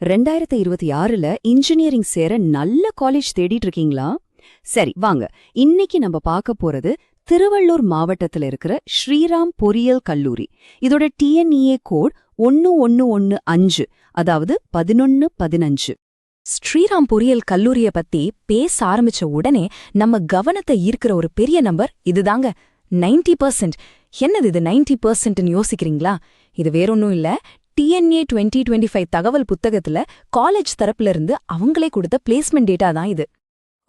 2026ல engineering சேர நல்ல college தேடிட்டு இருக்கீங்களா? சரி வாங்க, இன்னைக்கு நம்ம பார்க்க போறது திருவள்ளூர் மாவட்டத்துல இருக்கிற ஸ்ரீராம் பொறியியல் கல்லூரி. இதோட டிஎன்இஏ கோட் 1115, அதாவது 1115. ஸ்ரீராம் பொறியியல் கல்லூரிய பத்தி பேச ஆரம்பிச்ச உடனே நம்ம கவனத்தை ஈர்க்கிற ஒரு பெரிய நம்பர் இதுதாங்க, 90%. என்னது இது 90%ன்னு யோசிக்கிறீங்களா? இது வேறொன்னும் இல்ல, டிஎன்ஏ 2025 தகவல் புத்தகத்துல காலேஜ் தரப்புல இருந்து அவங்களே கொடுத்த பிளேஸ்மெண்ட் டேட்டா தான் இது.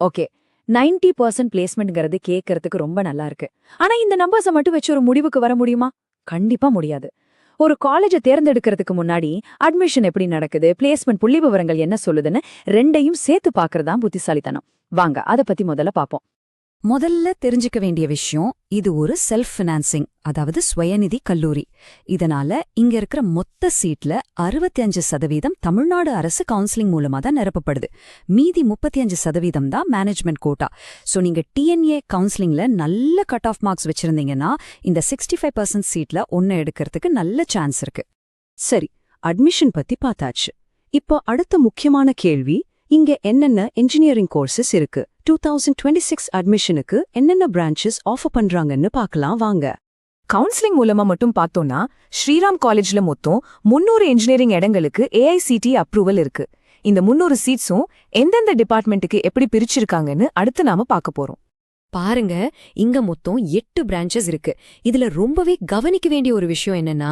ஓகே, 90% பிளேஸ்மெண்ட்ங்கிறது கேட்கறதுக்கு ரொம்ப நல்லா இருக்கு. ஆனா இந்த நம்பர்ஸை மட்டும் வச்சு ஒரு முடிவுக்கு வர முடியுமா? கண்டிப்பா முடியாது. ஒரு காலேஜை தேர்ந்தெடுக்கிறதுக்கு முன்னாடி அட்மிஷன் எப்படி நடக்குது, பிளேஸ்மெண்ட் புள்ளி விவரங்கள் என்ன சொல்லுதுன்னு ரெண்டையும் சேர்த்து பார்க்கறதா புத்திசாலித்தனம். வாங்க அதை பத்தி முதல்ல பாப்போம். முதல்ல தெரிஞ்சுக்க வேண்டிய விஷயம், இது ஒரு செல்ஃப் ஃபினான்சிங், அதாவது சுயநிதி கல்லூரி. இதனால இங்க இருக்கிற மொத்த சீட்ல 65% தமிழ்நாடு அரசு கவுன்சிலிங் மூலமா தான் நிரப்பப்படுது. மீதி 35% தான் மேனேஜ்மெண்ட் கோட்டா. சோ நீங்க டிஎன்ஏ கவுன்சிலிங்ல நல்ல கட் ஆஃப் மார்க்ஸ் வச்சிருந்தீங்கன்னா இந்த 65% சீட்ல ஒன்னு எடுக்கிறதுக்கு நல்ல சான்ஸ் இருக்கு. சரி, அட்மிஷன் பத்தி பார்த்தாச்சு. இப்போ அடுத்த முக்கியமான கேள்வி, இங்க என்னென்ன இன்ஜினியரிங் கோர்சஸ் இருக்கு? 2026 அட்மிஷனுக்கு என்னென்ன பிரான்ச்சஸ் ஆஃபர் பண்றாங்கன்னு பார்க்கலாம் வாங்க. கவுன்சிலிங் மூலமா மட்டும் பார்த்தோம்னா ஸ்ரீராம் காலேஜ்ல மொத்தம் 300 இன்ஜினியரிங் இடங்களுக்கு ஏஐசிடி அப்ரூவல் இருக்கு. இந்த 300 சீட்ஸும் எந்தெந்த டிபார்ட்மெண்ட்டுக்கு எப்படி பிரிச்சிருக்காங்கன்னு அடுத்து நாம பார்க்க போறோம். பாருங்க, இங்க மொத்தம் 8 பிரான்ச்சஸ் இருக்கு. இதுல ரொம்பவே கவனிக்க வேண்டிய ஒரு விஷயம் என்னன்னா,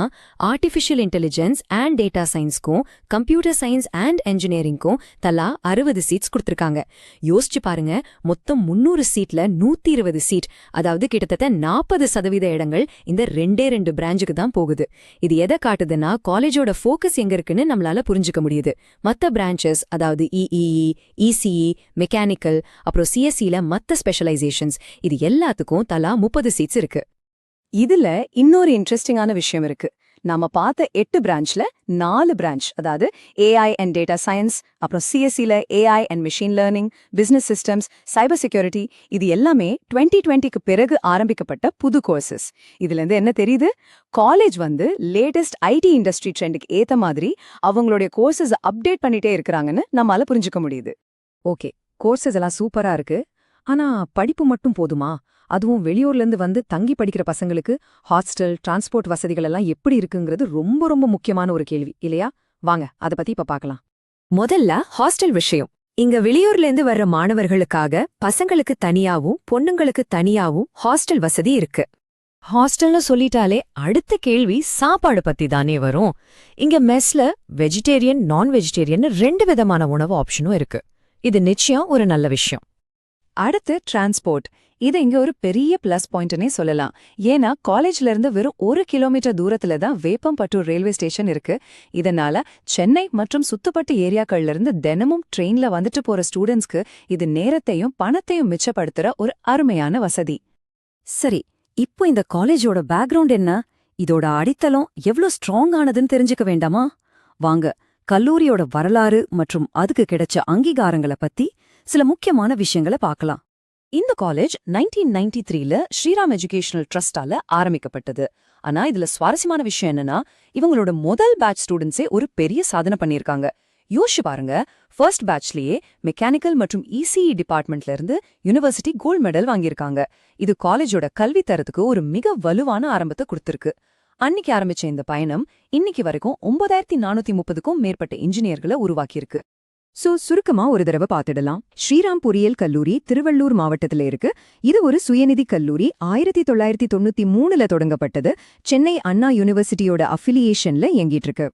ஆர்டிஃபிஷியல் இன்டெலிஜென்ஸ் அண்ட் டேட்டா சயின்ஸ்க்கும் கம்ப்யூட்டர் சயின்ஸ் அண்ட் என்ஜினியரிங்க்கும் தலா 60 சீட்ஸ் கொடுத்திருக்காங்க. யோசிச்சு பாருங்க, மொத்தம் 300 சீட்ல 120 சீட், அதாவது கிட்டத்தட்ட 40% இடங்கள் இந்த 2 பிரான்ச்சுக்கு தான் போகுது. இது எதை காட்டுதுன்னா, காலேஜோட ஃபோக்கஸ் எங்க இருக்குன்னு நம்மளால புரிஞ்சுக்க முடியுது. மத்த பிரான்ச்சஸ், அதாவது இஇஇ, இசிஇ, மெக்கானிக்கல், அப்புறம் சிஎஸ்சில மத்த ஸ்பெஷலைசேஷன், இது எல்லாத்துக்கும் தலா 30 சீட்ஸ் இருக்கு. இதுல இன்னொரு இன்ட்ரெஸ்டிங்கான விஷயம் இருக்கு. நாம பார்த்த 8 பிரான்ச்ல 4 பிரான்ச், அதாவது ஏஐ அண்ட் டேட்டா சயின்ஸ், அப்புறம் சிஎஸ்சில AI and machine learning, business systems, cyber security, இது எல்லாமே 2020க்கு பிறகு ஆரம்பிக்கப்பட்ட புது கோர்சஸ். இதுல இருந்து என்ன தெரியுது? காலேஜ் லேட்டஸ்ட் ஐடி இண்டஸ்ட்ரி ட்ரெண்டுக்கு ஏத்த மாதிரி அவங்களுடைய கோர்சஸ் அப்டேட் பண்ணிட்டே இருக்கிறாங்கன்னு நம்மளால புரிஞ்சுக்க முடியுது. ஓகே, கோர்சஸ் எல்லாம் சூப்பரா இருக்கு. ஆனா படிப்பு மட்டும் போதுமா? அதுவும் வெளியூர்லேருந்து வந்து தங்கி படிக்கிற பசங்களுக்கு ஹாஸ்டல், டிரான்ஸ்போர்ட் வசதிகள் எல்லாம் எப்படி இருக்குங்கிறது ரொம்ப ரொம்ப முக்கியமான ஒரு கேள்வி இல்லையா? வாங்க அதை பத்தி இப்ப பார்க்கலாம். முதல்ல ஹாஸ்டல் விஷயம். இங்க வெளியூர்லேருந்து வர்ற மாணவர்களுக்காக பசங்களுக்கு தனியாவும் பொண்ணுங்களுக்கு தனியாவும் ஹாஸ்டல் வசதி இருக்கு. ஹாஸ்டல்னு சொல்லிட்டாலே அடுத்த கேள்வி சாப்பாடு பத்தி தானே வரும். இங்க மெஸ்ல வெஜிடேரியன், நான் வெஜிடேரியன் 2 விதமான உணவு ஆப்ஷனும் இருக்கு. இது நிச்சயம் ஒரு நல்ல விஷயம். அடுத்து டிரான்ஸ்போர்ட். இது இங்க ஒரு பெரிய பிளஸ் பாயிண்ட்னே சொல்லலாம். ஏன்னா காலேஜ்ல இருந்து வெறும் 1 கிலோமீட்டர் தூரத்துல தான் வேப்பம்பட்டூர் ரயில்வே ஸ்டேஷன் இருக்கு. இதனால சென்னை மற்றும் சுத்துப்பட்டு ஏரியாக்கள்ல இருந்து தினமும் ட்ரெயின்ல வந்துட்டு போற ஸ்டூடெண்ட்ஸ்க்கு இது நேரத்தையும் பணத்தையும் மிச்சப்படுத்துற ஒரு அருமையான வசதி. சரி, இப்போ இந்த காலேஜோட பேக்ரவுண்ட் என்ன? இதோட அடித்தளம் எவ்ளோ ஸ்ட்ராங் ஆனதுன்னு தெரிஞ்சுக்க வேண்டாமா? வாங்க, கல்லூரியோட வரலாறு மற்றும் அதுக்கு கிடைச்ச அங்கீகாரங்களை பத்தி சில முக்கியமான விஷயங்களை பார்க்கலாம். இந்த காலேஜ் 1993ல ஸ்ரீராம் எஜுகேஷனல் ட்ரஸ்டால ஆரம்பிக்கப்பட்டது. ஆனா இதுல சுவாரஸ்யமான விஷயம் என்னன்னா, இவங்களோட முதல் பேட்ச் ஸ்டூடெண்ட்ஸே ஒரு பெரிய சாதனை பண்ணியிருக்காங்க. யோசிச்சு பாருங்க, ஃபர்ஸ்ட் பேட்ச்லயே மெக்கானிக்கல் மற்றும் இசிஇ டிபார்ட்மெண்ட்ல இருந்து யுனிவர்சிட்டி கோல்ட் மெடல் வாங்கியிருக்காங்க. இது காலேஜோட கல்வி தரத்துக்கு ஒரு மிக வலுவான ஆரம்பத்தை கொடுத்திருக்கு. அன்னைக்கு ஆரம்பிச்ச இந்த பயணம் இன்னைக்கு வரைக்கும் 9430க்கும் மேற்பட்ட இன்ஜினியர்களை உருவாக்கியிருக்கு. சுருக்கமா ஒரு தடவை பார்த்துடலாம். ஸ்ரீராம் பொறியியல் கல்லூரி திருவள்ளூர் மாவட்டத்துல இருக்கு. இது ஒரு சுயநிதி கல்லூரி. 1993ல தொடங்கப்பட்டது. சென்னை அண்ணா யூனிவர்சிட்டியோட அஃபிலியேஷன்ல இயங்கிட்டு இருக்கு.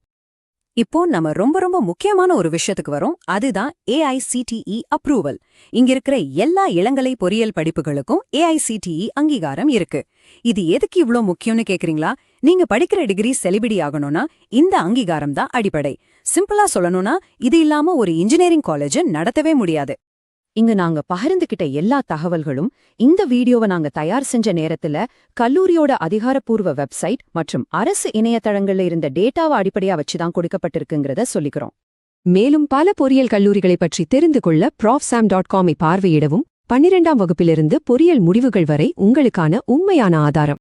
இப்போ நம்ம ரொம்ப ரொம்ப முக்கியமான ஒரு விஷயத்துக்கு வரோம். அதுதான் ஏஐசிடிஇ அப்ரூவல். இங்க இருக்கிற எல்லா இளங்கலை பொறியியல் படிப்புகளுக்கும் ஏஐசிடிஇ அங்கீகாரம் இருக்கு. இது எதுக்கு இவ்ளோ முக்கியம்னு கேக்குறீங்களா? நீங்க படிக்கிற டிகிரி செலிபிடி ஆகணும்னா இந்த அங்கீகாரம் தான் அடிப்படை. சிம்பிளா சொல்லணும்னா இது இல்லாம ஒரு இன்ஜினியரிங் காலேஜ் நடத்தவே முடியாது. இங்க நாங்க பகிர்ந்துகிட்ட எல்லா தகவல்களும் இந்த வீடியோவை நாங்க தயார் செஞ்ச நேரத்துல கல்லூரியோட அதிகாரப்பூர்வ வெப்சைட் மற்றும் அரசு இணையதளங்கள்ல இருந்த டேட்டாவை அடிப்படையா வச்சுதான் கொடுக்கப்பட்டிருக்குங்கிறத சொல்லிக்கிறோம். மேலும் பல பொறியியல் கல்லூரிகளை பற்றி தெரிந்து கொள்ள profsam.com பார்வையிடவும். 12ஆம் வகுப்பிலிருந்து பொறியியல் முடிவுகள் வரை உங்களுக்கான உண்மையான ஆதாரம்.